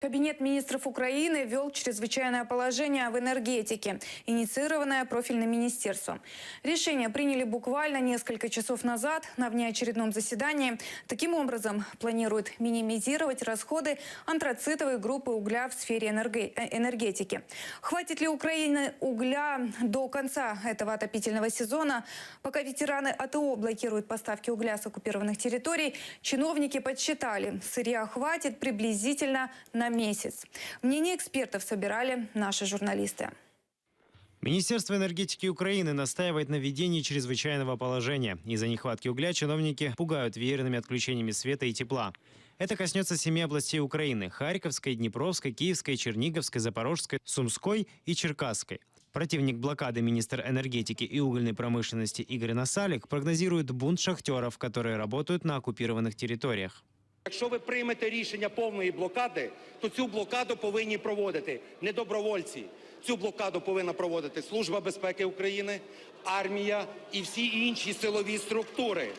Кабинет министров Украины ввел чрезвычайное положение в энергетике, инициированное профильным министерством. Решение приняли буквально несколько часов назад на внеочередном заседании. Таким образом, планируют минимизировать расходы антрацитовой группы угля в сфере энергетики. Хватит ли Украине угля до конца этого отопительного сезона? Пока ветераны АТО блокируют поставки угля с оккупированных территорий, чиновники подсчитали, сырья хватит приблизительно на месяц. Мнение экспертов собирали наши журналисты. Министерство энергетики Украины настаивает на введении чрезвычайного положения. Из-за нехватки угля чиновники пугают веерными отключениями света и тепла. Это коснется 7 областей Украины – Харьковской, Днепровской, Киевской, Черниговской, Запорожской, Сумской и Черкасской. Противник блокады министр энергетики и угольной промышленности Игорь Насалик прогнозирует бунт шахтеров, которые работают на оккупированных территориях. Якщо ви приймете рішення повної блокади, то цю блокаду повинні проводити не добровольці. Цю блокаду повинна проводити Служба безпеки України, армія і всі інші силові структури.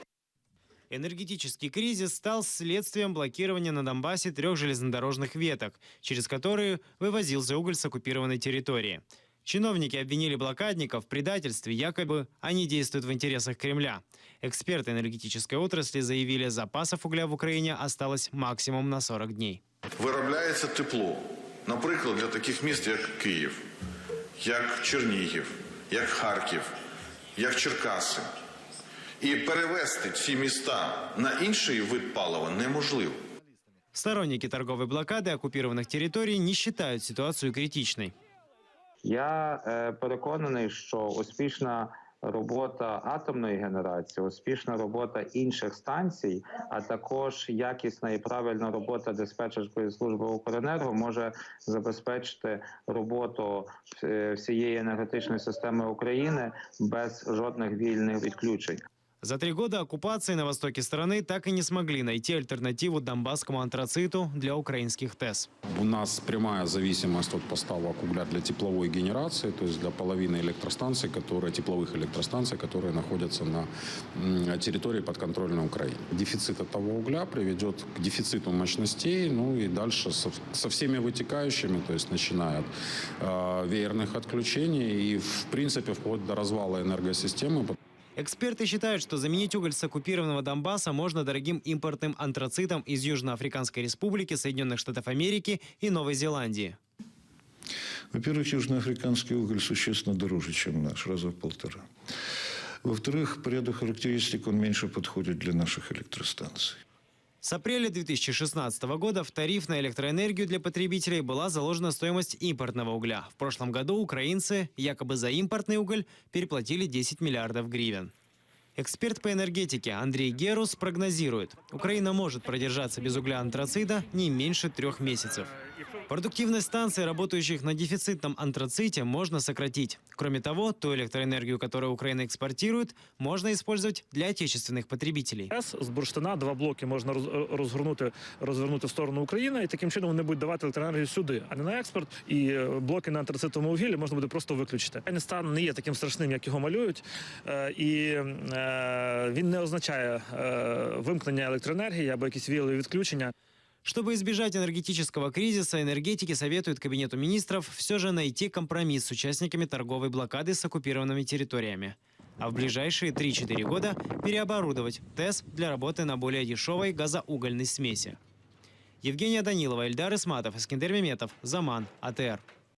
Энергетический кризис стал следствием блокирования на Донбассе 3 железнодорожных веток, через которые вывозился уголь с оккупированной территории. Чиновники обвинили блокадников в предательстве, якобы они действуют в интересах Кремля. Эксперты энергетической отрасли заявили, запасов угля в Украине осталось максимум на 40 дней. Виробляється тепло, наприклад, для таких міст, як Київ, як Чернігів, як Харків, як Черкаси. І перевести ці міста на інший вид палива неможливо. Сторонники торговой блокады оккупированных территорий не считают ситуацию критичной. Я переконаний, що успішна робота атомної генерації, успішна робота інших станцій, а також якісна і правильна робота диспетчерської служби Укренерго може забезпечити роботу всієї енергетичної системи України без жодних вільних відключень. За 3 года оккупации на востоке страны так и не смогли найти альтернативу донбасскому антрациту для украинских ТЭС. У нас прямая зависимость от поставок угля для тепловой генерации, то есть для половины электростанций, тепловых электростанций, которые находятся на территории подконтрольной Украины. Дефицит этого угля приведет к дефициту мощностей, ну и дальше со всеми вытекающими, то есть начиная от веерных отключений и в принципе вплоть до развала энергосистемы. Эксперты считают, что заменить уголь с оккупированного Донбасса можно дорогим импортным антрацитом из Южноафриканской Республики, Соединенных Штатов Америки и Новой Зеландии. Во-первых, южноафриканский уголь существенно дороже, чем наш, раза в 1,5. Во-вторых, по ряду характеристик он меньше подходит для наших электростанций. С апреля 2016 года в тариф на электроэнергию для потребителей была заложена стоимость импортного угля. В прошлом году украинцы якобы за импортный уголь переплатили 10 миллиардов гривен. Эксперт по энергетике Андрей Герус прогнозирует, Украина может продержаться без угля антрацита не меньше 3 месяцев. Продуктивность станций, работающих на дефицитном антраците, можно сократить. Кроме того, ту электроэнергию, которую Украина экспортирует, можно использовать для отечественных потребителей. З бурштина 2 блоки можна розвернути в сторону України, і таким чином вони будуть давати електроенергію сюди, а не на експорт. І блоки на антрацитовому вугіллі можна буде просто виключити. Стан не є таким страшним, як його малюють, і він не означає вимкнення електроенергії або якісь віялові відключення. Чтобы избежать энергетического кризиса, энергетики советуют Кабинету министров все же найти компромисс с участниками торговой блокады с оккупированными территориями. А в ближайшие 3-4 года переоборудовать ТЭС для работы на более дешевой газоугольной смеси. Евгения Данилова, Эльдар Исматов, Искандер Меметов, Заман, АТР.